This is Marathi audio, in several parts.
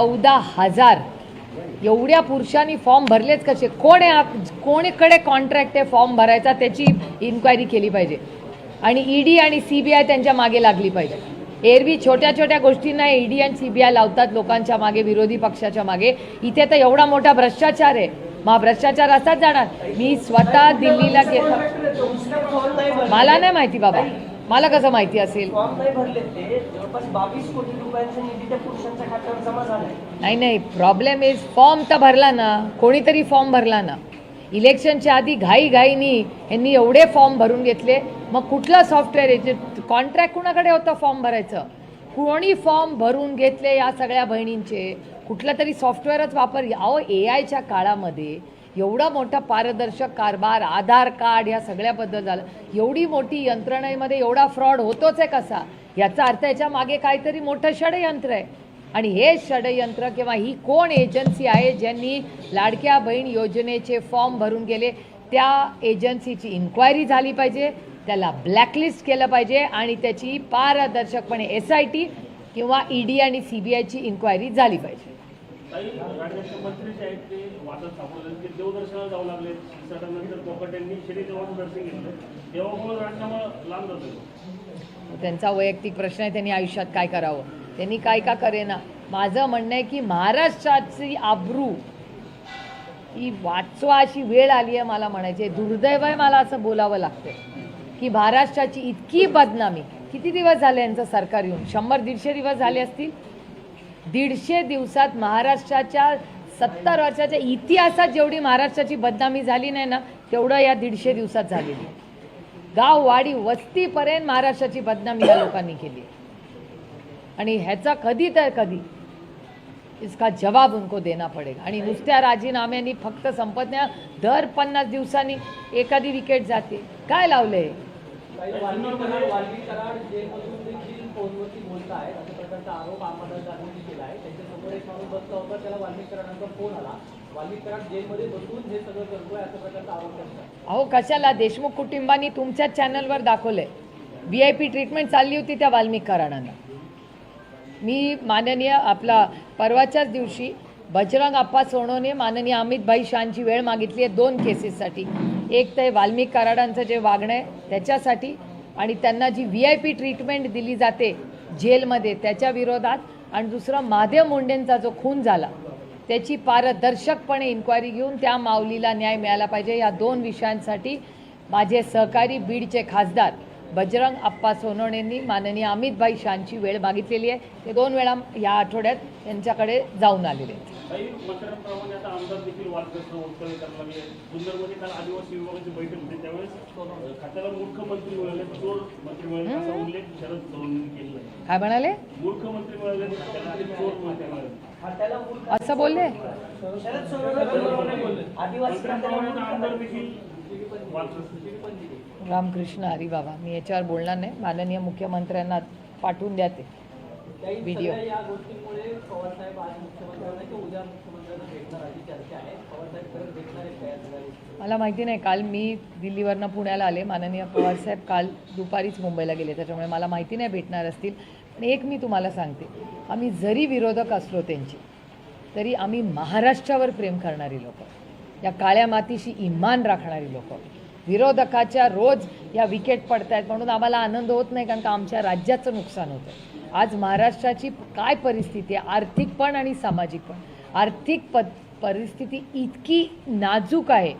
14,000 एवढ्या पुरुषांनी फॉर्म भरलेच कसे? कोणीकडे कॉन्ट्रॅक्ट आहे फॉर्म भरायचा त्याची इन्क्वायरी केली पाहिजे आणि ईडी आणि सीबीआय त्यांच्या मागे लागली पाहिजे. एरवी छोट्या छोट्या गोष्टींना ईडी आणि सीबीआय लावतात लोकांच्या मागे, विरोधी पक्षाच्या मागे. इथे तर एवढा मोठा भ्रष्टाचार आहे. मग भ्रष्टाचार असाच जाणार. मी स्वतः दिल्लीला मला नाही माहिती बाबा, मला कसं माहिती असेल? नाही, प्रॉब्लेम इज फॉर्म तर भरला ना, कोणीतरी फॉर्म भरला ना. इलेक्शनच्या आधी घाईघाईनी यांनी एवढे फॉर्म भरून घेतले. मग कुठलं सॉफ्टवेअर आहे? कॉन्ट्रॅक्ट कुणाकडे होतं फॉर्म भरायचं? कोणी फॉर्म भरून घेतले या सगळ्या बहिणींचे? कुठलं तरी सॉफ्टवेअरच वापर. अहो एआयच्या काळामध्ये एवढा मोठा पारदर्शक कारभार, आधार कार्ड या सगळ्याबद्दल झालं. एवढी मोठी यंत्रणेमध्ये एवढा फ्रॉड होतोच आहे कसा? याचा अर्थ याच्या मागे काहीतरी मोठं षडयंत्र आहे. आणि हे षडयंत्र किंवा ही कोण एजन्सी आहे ज्यांनी लाडक्या बहीण योजनेचे फॉर्म भरून गेले, त्या एजन्सीची इन्क्वायरी झाली पाहिजे, त्याला ब्लॅकलिस्ट केलं पाहिजे आणि त्याची पारदर्शकपणे SIT किंवा ईडी आणि सीबीआयची इन्क्वायरी झाली पाहिजे. मंत्री जे आहेत ते वादत सापडले की देवदर्शनाला जाऊ लागले. नंतर कोकटेंनी श्री देवाचं दर्शन घेतलं, देवामुळे राजीनामा लांब जातो. त्यांचा वैयक्तिक प्रश्न आहे, त्यांनी आयुष्यात काय करावं, त्यांनी काय का करेना. माझं म्हणणं आहे की महाराष्ट्राची आबरू ही वाचवा अशी वेळ आली आहे. मला म्हणायचे दुर्दैव आहे, मला असं बोलावं लागतं की महाराष्ट्राची इतकी बदनामी. किती दिवस झाले यांचं सरकार येऊन? 100-150 दिवस झाले असतील. 150 दिवसात महाराष्ट्राच्या 70 वर्षाच्या इतिहासात जेवढी महाराष्ट्राची बदनामी झाली नाही ना, तेवढं या 150 दिवसात झालेली. गाव वाडी वस्तीपर्यंत महाराष्ट्राची बदनामी या लोकांनी केली आणि ह्याचा कधी तर कधी इसका जवाब उनको देना पडेगा. आणि नुसत्या राजीनाम्यांनी फक्त संपत नाही, दर 50 दिवसांनी एखादी विकेट जाते. काय लावलंय? अहो कशाला? देशमुख कुटुंबांनी तुमच्याच चॅनलवर दाखवलंय VIP ट्रीटमेंट चालली होती त्या वाल्मिक कराडांना. मी माननीय आपला परवाच्याच दिवशी बजरंग अप्पा सोनवणे माननीय अमित भाई शाहची वेळ मागितली आहे 2 केसेससाठी. एक तर वाल्मिक कराडांचं जे वागणं आहे त्याच्यासाठी आणि त्यांना जी VIP ट्रीटमेंट दिली जाते जेलमध्ये त्याच्या विरोधात, आणि दुसरं महादेव मुंडेंचा जो खून झाला त्याची पारदर्शकपणे इन्क्वायरी घेऊन त्या माऊलीला न्याय मिळाला पाहिजे. या 2 विषयांसाठी माझे सहकारी बीडचे खासदार बजरंग अप्पा सोनवणेंनी माननीय अमित भाई शाहची वेळ मागितलेली आहे. ते 2 वेळा या आठवड्यात त्यांच्याकडे जाऊन आलेले आहेत. काय म्हणाले? असं बोलले? रामकृष्ण हरी बाबा, मी याच्यावर बोलणार नाही. माननीय मुख्यमंत्र्यांना पाठवून द्या ते व्हिडिओ. मला माहिती नाही. काल मी दिल्लीवरनं पुण्याला आले. माननीय पवारसाहेब काल दुपारीच मुंबईला गेले, त्याच्यामुळे मला माहिती नाही भेटणार असतील. पण एक मी तुम्हाला सांगते, आम्ही जरी विरोधक असलो त्यांची, तरी आम्ही महाराष्ट्रावर प्रेम करणारी लोक, या काळ्या मातीशी इमान राखणारी लोक. विरोधकाच्या रोज या विकेट पडत आहेत म्हणून आम्हाला आनंद होत नाही, कारण का आमच्या राज्याचं नुकसान होतं. आज महाराष्ट्राची काय परिस्थिती आहे, आर्थिक पण आणि सामाजिक पण. आर्थिक परिस्थिती इतकी नाजूक आहे.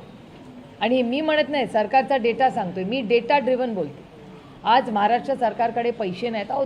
आणि मी म्हणत नाही, सरकारचा डेटा सांगतोय मी, डेटा ड्रिव्हन बोलतो. आज महाराष्ट्र सरकारकडे पैसे नाहीत. अहो